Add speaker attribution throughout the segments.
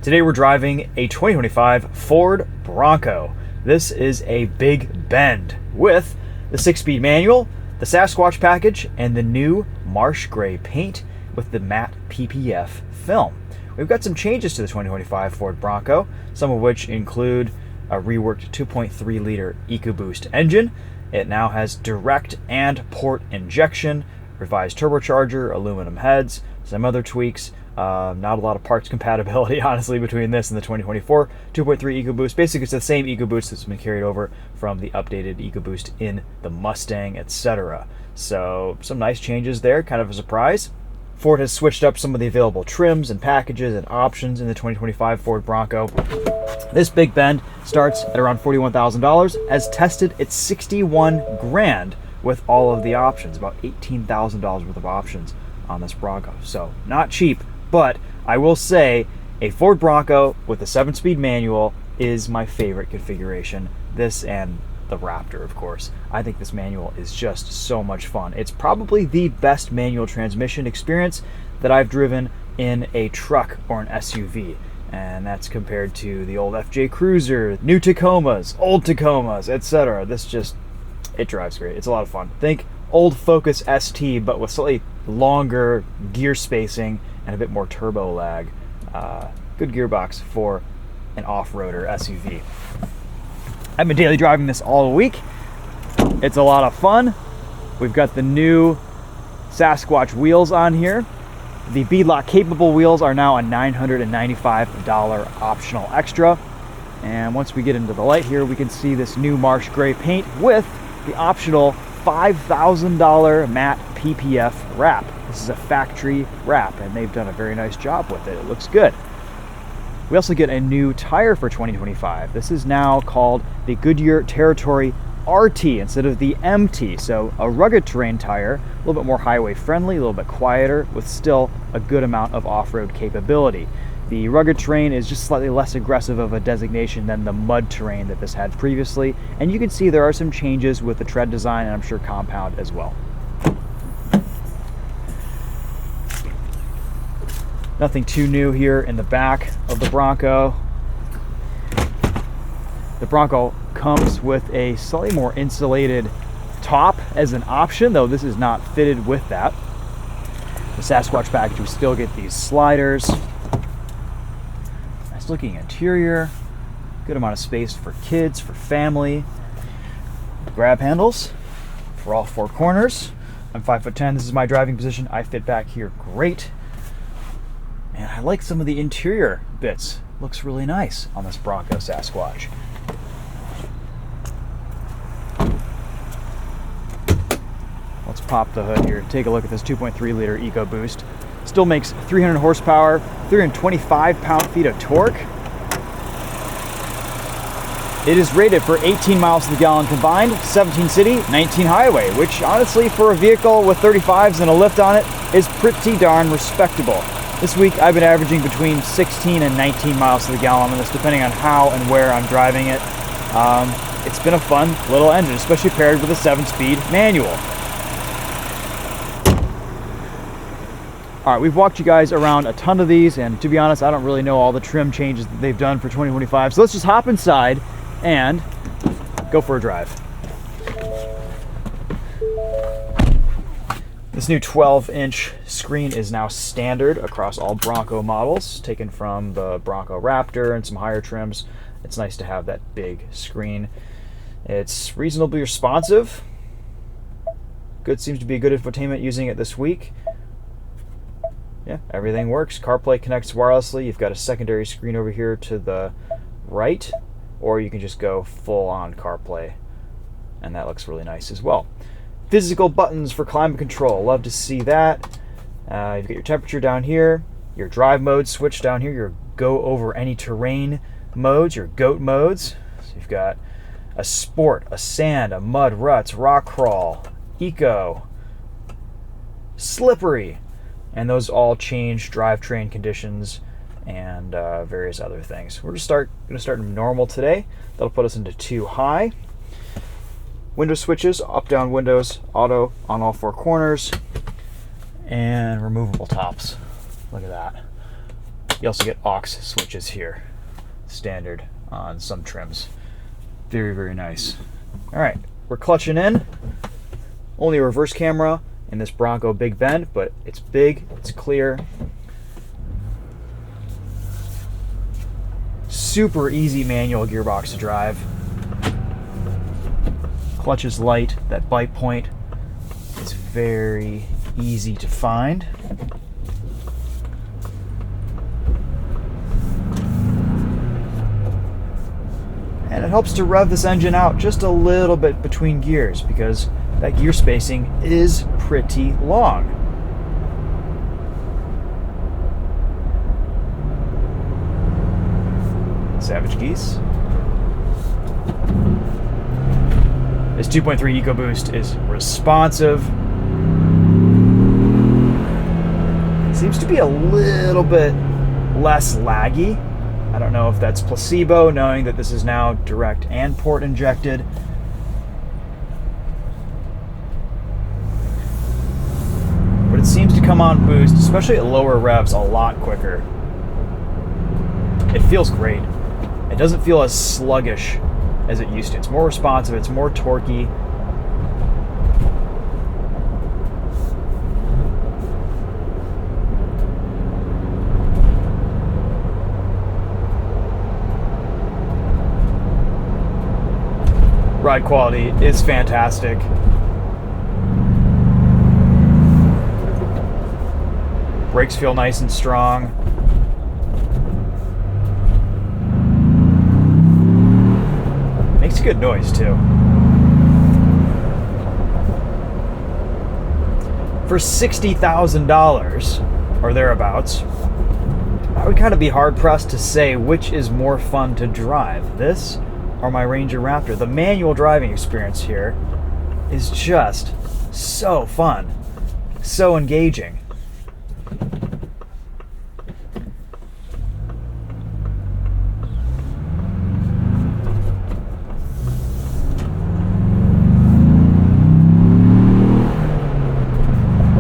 Speaker 1: Today we're driving a 2025 Ford Bronco. This is a big bend with the 6-speed manual, the Sasquatch package, and the new marsh gray paint with the matte PPF film. We've got some changes to the 2025 Ford Bronco, some of which include a reworked 2.3 liter EcoBoost engine. It now has direct and port injection, revised turbocharger, aluminum heads, some other tweaks. Not a lot of parts compatibility, honestly, between this and the 2024 2.3 EcoBoost. Basically, it's the same EcoBoost that's been carried over from the updated EcoBoost in the Mustang, etc. So, some nice changes there, kind of a surprise. Ford has switched up some of the available trims and packages and options in the 2025 Ford Bronco. This big bend starts at around $41,000, as tested at $61,000 with all of the options, about $18,000 worth of options on this Bronco. So, not cheap. But I will say a Ford Bronco with a 7-speed manual is my favorite configuration. This and the Raptor, of course. I think this manual is just so much fun. It's probably the best manual transmission experience that I've driven in a truck or an SUV. And that's compared to the old FJ Cruiser, new Tacomas, old Tacomas, etc. It drives great. It's a lot of fun. Think old Focus ST, but with slightly longer gear spacing and a bit more turbo lag. Good gearbox for an off-roader SUV. I've been daily driving this all week. It's a lot of fun. We've got the new Sasquatch wheels on here. The beadlock capable wheels are now a $995 optional extra. And once we get into the light here, we can see this new marsh gray paint with the optional $5,000 matte PPF wrap. This is a factory wrap, and they've done a very nice job with it. It looks good. We also get a new tire for 2025. This is now called the Goodyear Territory RT instead of the MT. So a rugged terrain tire, a little bit more highway friendly, a little bit quieter, with still a good amount of off-road capability. The rugged terrain is just slightly less aggressive of a designation than the mud terrain that this had previously. And you can see there are some changes with the tread design, and I'm sure compound as well. Nothing too new here in the back of the Bronco. The Bronco comes with a slightly more insulated top as an option, though this is not fitted with that. The Sasquatch package, we still get these sliders. Nice looking interior. Good amount of space for kids, for family. Grab handles for all 4 corners. I'm 5'10". This is my driving position. I fit back here great. And I like some of the interior bits. Looks really nice on this Bronco Sasquatch. Let's pop the hood here. Take a look at this 2.3 liter EcoBoost. Still makes 300 horsepower, 325 pound-feet of torque. It is rated for 18 miles to the gallon combined, 17 city, 19 highway, which honestly for a vehicle with 35s and a lift on it is pretty darn respectable. This week I've been averaging between 16 and 19 miles to the gallon on this, depending on how and where I'm driving it. It's been a fun little engine, especially paired with a 7-speed manual. All right, we've walked you guys around a ton of these, and to be honest, I don't really know all the trim changes that they've done for 2025. So let's just hop inside and go for a drive. This new 12-inch screen is now standard across all Bronco models, taken from the Bronco Raptor and some higher trims. It's nice to have that big screen. It's reasonably responsive. Seems to be a good infotainment using it this week. Yeah, everything works. CarPlay connects wirelessly. You've got a secondary screen over here to the right, or you can just go full-on CarPlay, and that looks really nice as well. Physical buttons for climate control. Love to see that. You've got your temperature down here, your drive mode switch down here, your go over any terrain modes, your GOAT modes. So you've got a sport, a sand, a mud, ruts, rock crawl, eco, slippery, and those all change drivetrain conditions and various other things. We're going to start in normal today. That'll put us into 2 high. Window switches, up, down windows, auto on all 4 corners, and removable tops. Look at that. You also get aux switches here, standard on some trims. Very, very nice. All right, we're clutching in. Only a reverse camera in this Bronco Big Bend, but it's big, it's clear. Super easy manual gearbox to drive. Clutch is light, that bite point is very easy to find. And it helps to rev this engine out just a little bit between gears because that gear spacing is pretty long. Savage geese. This 2.3 EcoBoost is responsive. Seems to be a little bit less laggy. I don't know if that's placebo, knowing that this is now direct and port injected. But it seems to come on boost, especially at lower revs, a lot quicker. It feels great. It doesn't feel as sluggish as it used to. It's more responsive, it's more torquey. Ride quality is fantastic. Brakes feel nice and strong. Makes a good noise too. For $60,000 or thereabouts, I would kind of be hard pressed to say which is more fun to drive, this or my Ranger Raptor. The manual driving experience here is just so fun, so engaging.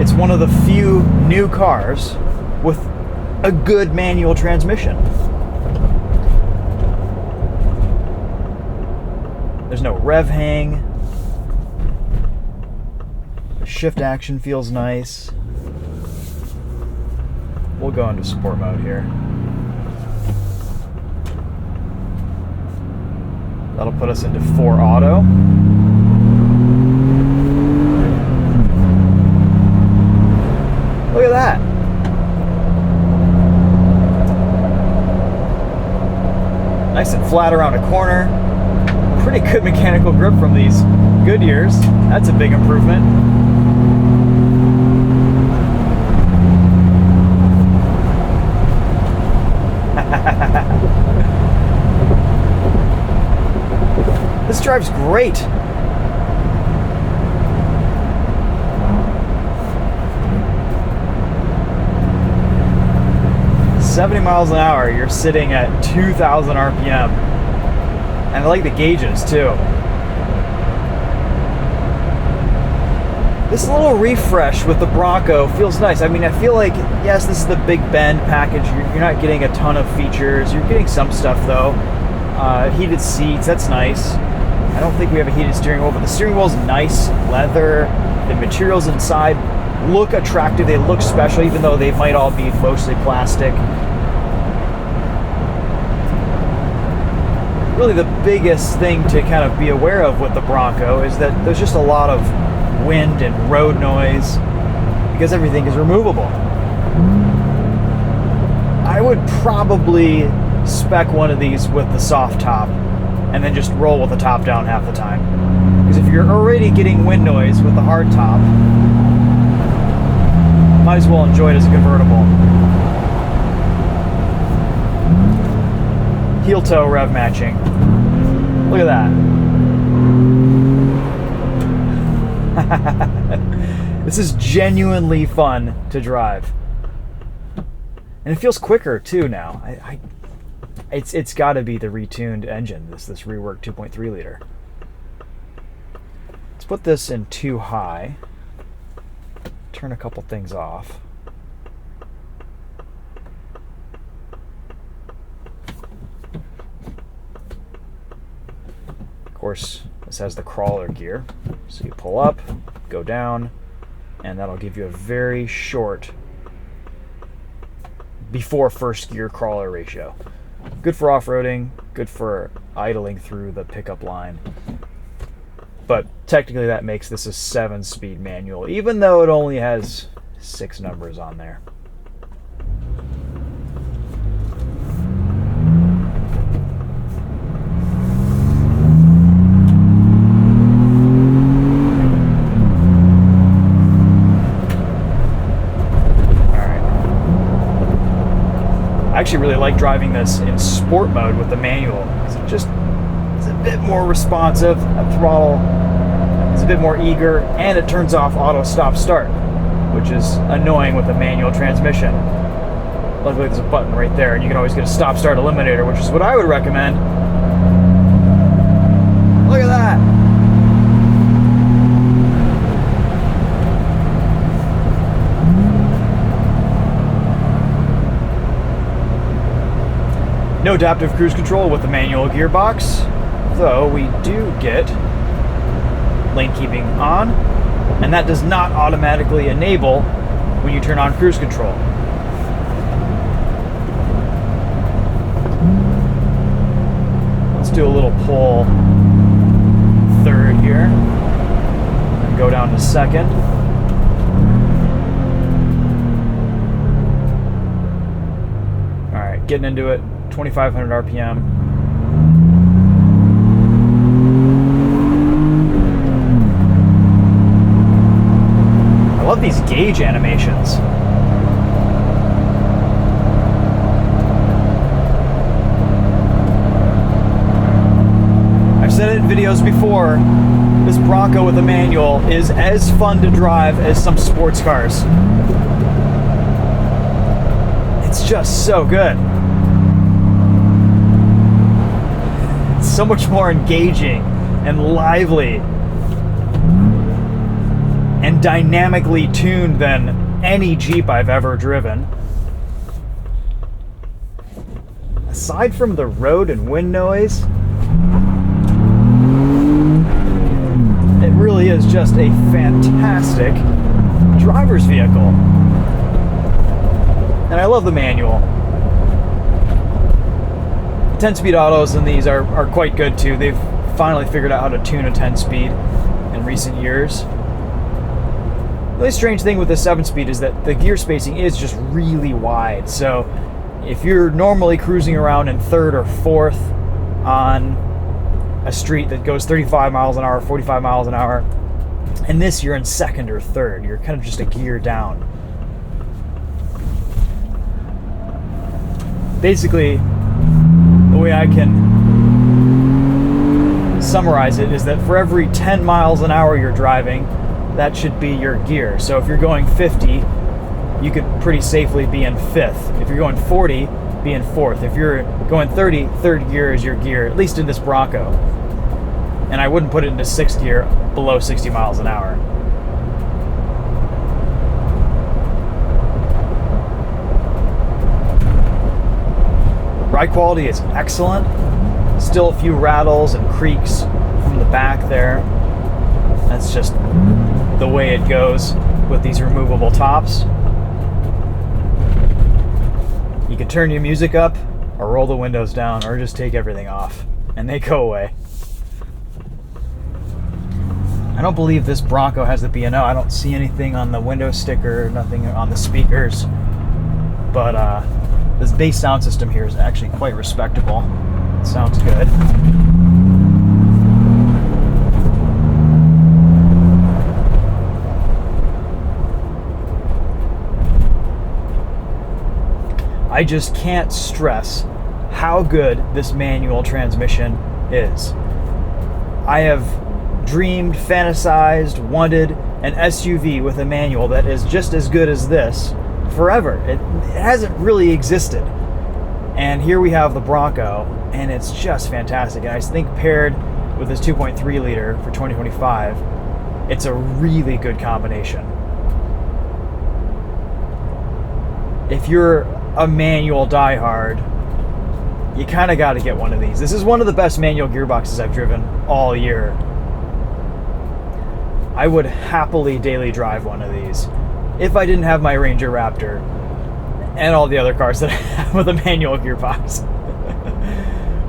Speaker 1: It's one of the few new cars with a good manual transmission. There's no rev hang. Shift action feels nice. We'll go into sport mode here. That'll put us into 4 auto. Look at that. Nice and flat around a corner. Pretty good mechanical grip from these Goodyears. That's a big improvement. This drives great. "70 miles an hour, you're sitting at 2,000 RPM. And I like the gauges too. This little refresh with the Bronco feels nice. I mean, I feel like, yes, this is the Big Bend package. You're not getting a ton of features. You're getting some stuff though. Heated seats, that's nice. I don't think we have a heated steering wheel, but the steering wheel's nice, leather. The materials inside look attractive. They look special, even though they might all be mostly plastic. Really the biggest thing to kind of be aware of with the Bronco is that there's just a lot of wind and road noise because everything is removable. I would probably spec one of these with the soft top and then just roll with the top down half the time. Because if you're already getting wind noise with the hard top, might as well enjoy it as a convertible. Heel toe rev matching. Look at that. This is genuinely fun to drive. And it feels quicker too now. It's got to be the retuned engine, this reworked 2.3 liter. Let's put this in 2 high. Turn a couple things off. course, this has the crawler gear. So you pull up, go down, and that'll give you a very short before first gear crawler ratio. Good for off-roading, good for idling through the pickup line. But technically that makes this a 7-speed manual, even though it only has 6 numbers on there. I actually really like driving this in sport mode with the manual. It's a bit more responsive. That throttle is a bit more eager, and it turns off auto stop start, which is annoying with a manual transmission. Luckily there's a button right there, and you can always get a stop start eliminator, which is what I would recommend. Look at that! No adaptive cruise control with the manual gearbox, though we do get lane keeping on, and that does not automatically enable when you turn on cruise control. Let's do a little pull third here, and go down to second. All right, getting into it. 2,500 RPM. I love these gauge animations. I've said it in videos before, this Bronco with a manual is as fun to drive as some sports cars. It's just so good. So much more engaging and lively and dynamically tuned than any Jeep I've ever driven. Aside from the road and wind noise, it really is just a fantastic driver's vehicle. And I love the manual. 10-speed autos in these are quite good too. They've finally figured out how to tune a 10-speed in recent years. The only strange thing with the 7-speed is that the gear spacing is just really wide. So if you're normally cruising around in third or fourth on a street that goes 35 miles an hour, 45 miles an hour, and this you're in second or third, you're kind of just a gear down. Basically, the way I can summarize it is that for every 10 miles an hour you're driving, that should be your gear. So if you're going 50, you could pretty safely be in 5th. If you're going 40, be in 4th. If you're going 30, 3rd gear is your gear, at least in this Bronco. And I wouldn't put it into 6th gear below 60 miles an hour. Ride quality is excellent. Still a few rattles and creaks from the back there. That's just the way it goes with these removable tops. You can turn your music up or roll the windows down or just take everything off and they go away. I don't believe this Bronco has the B&O. I don't see anything on the window sticker, nothing on the speakers. But this bass sound system here is actually quite respectable. It sounds good. I just can't stress how good this manual transmission is. I have dreamed, fantasized, wanted an SUV with a manual that is just as good as this forever. It hasn't really existed. And here we have the Bronco, and it's just fantastic. And I think paired with this 2.3 liter for 2025, it's a really good combination. If you're a manual diehard, you kind of got to get one of these. This is one of the best manual gearboxes I've driven all year. I would happily daily drive one of these if I didn't have my Ranger Raptor and all the other cars that I have with a manual gearbox.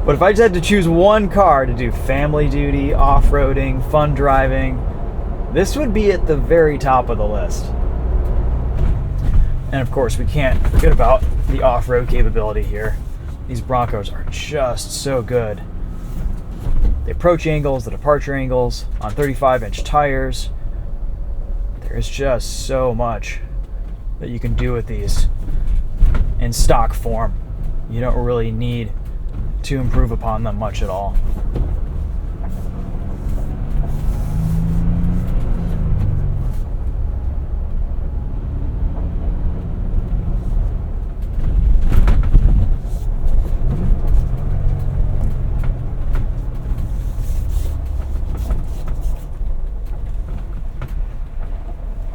Speaker 1: But if I just had to choose one car to do family duty, off-roading, fun driving, this would be at the very top of the list. And of course, we can't forget about the off-road capability here. These Broncos are just so good. The approach angles, the departure angles on 35-inch tires. There's just so much that you can do with these in stock form. You don't really need to improve upon them much at all.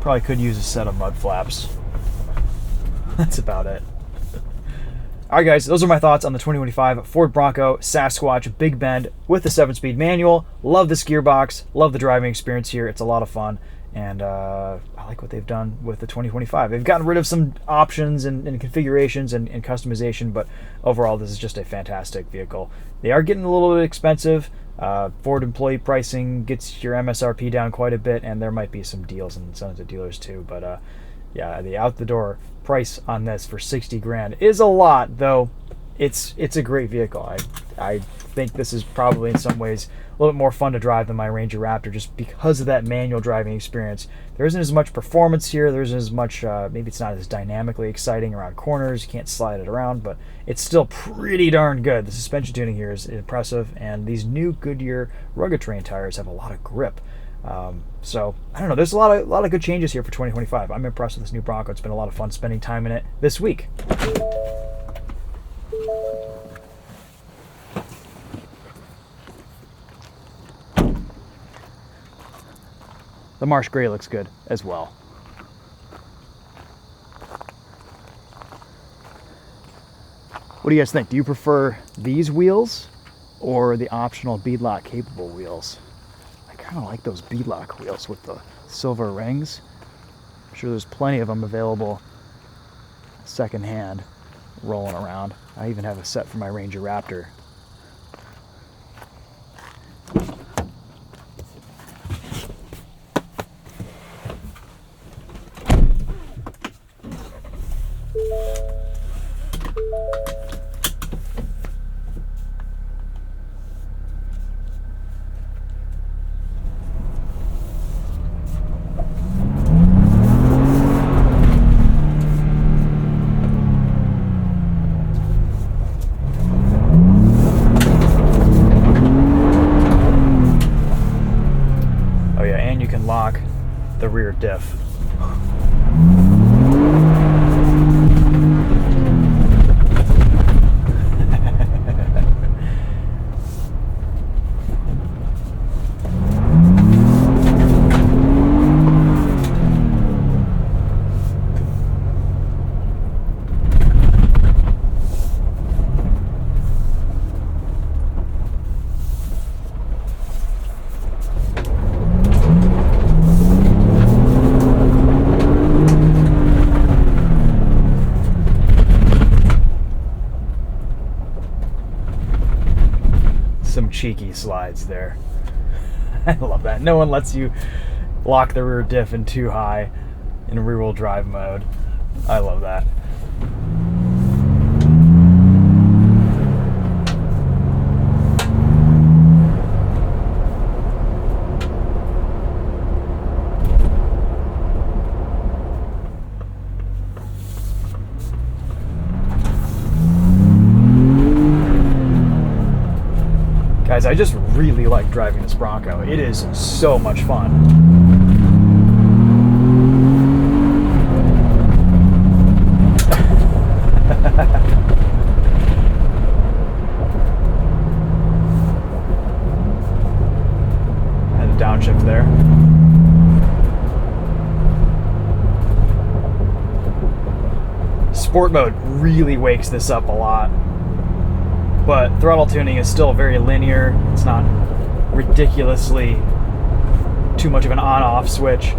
Speaker 1: Probably could use a set of mud flaps. That's about it. Alright guys, those are my thoughts on the 2025 Ford Bronco Sasquatch Big Bend with the 7-speed manual. Love this gearbox, love the driving experience here. It's a lot of fun, and I like what they've done with the 2025. They've gotten rid of some options and configurations and customization, but overall this is just a fantastic vehicle. They are getting a little bit expensive. Ford employee pricing gets your MSRP down quite a bit, and there might be some deals and incentives to dealers too, but yeah, the out the door price on this for 60 grand is a lot, though it's a great vehicle. I think this is probably in some ways a little bit more fun to drive than my Ranger Raptor, just because of that manual driving experience. There isn't as much performance here. There isn't as much, maybe it's not as dynamically exciting around corners. You can't slide it around, but it's still pretty darn good. The suspension tuning here is impressive, and these new Goodyear Rugged Terrain tires have a lot of grip. So I don't know, there's a lot of good changes here for 2025. I'm impressed with this new Bronco. It's been a lot of fun spending time in it this week. The Marsh Gray looks good as well. What do you guys think? Do you prefer these wheels or the optional beadlock capable wheels? I kind of like those beadlock wheels with the silver rings. I'm sure there's plenty of them available secondhand rolling around. I even have a set for my Ranger Raptor. Lock the rear diff. Some cheeky slides there. I love that. No one lets you lock the rear diff in too high in rear-wheel drive mode. I love that. Guys, I just really like driving this Bronco. It is so much fun. And a downshift there. Sport mode really wakes this up a lot. but throttle tuning is still very linear. It's not ridiculously too much of an on-off switch.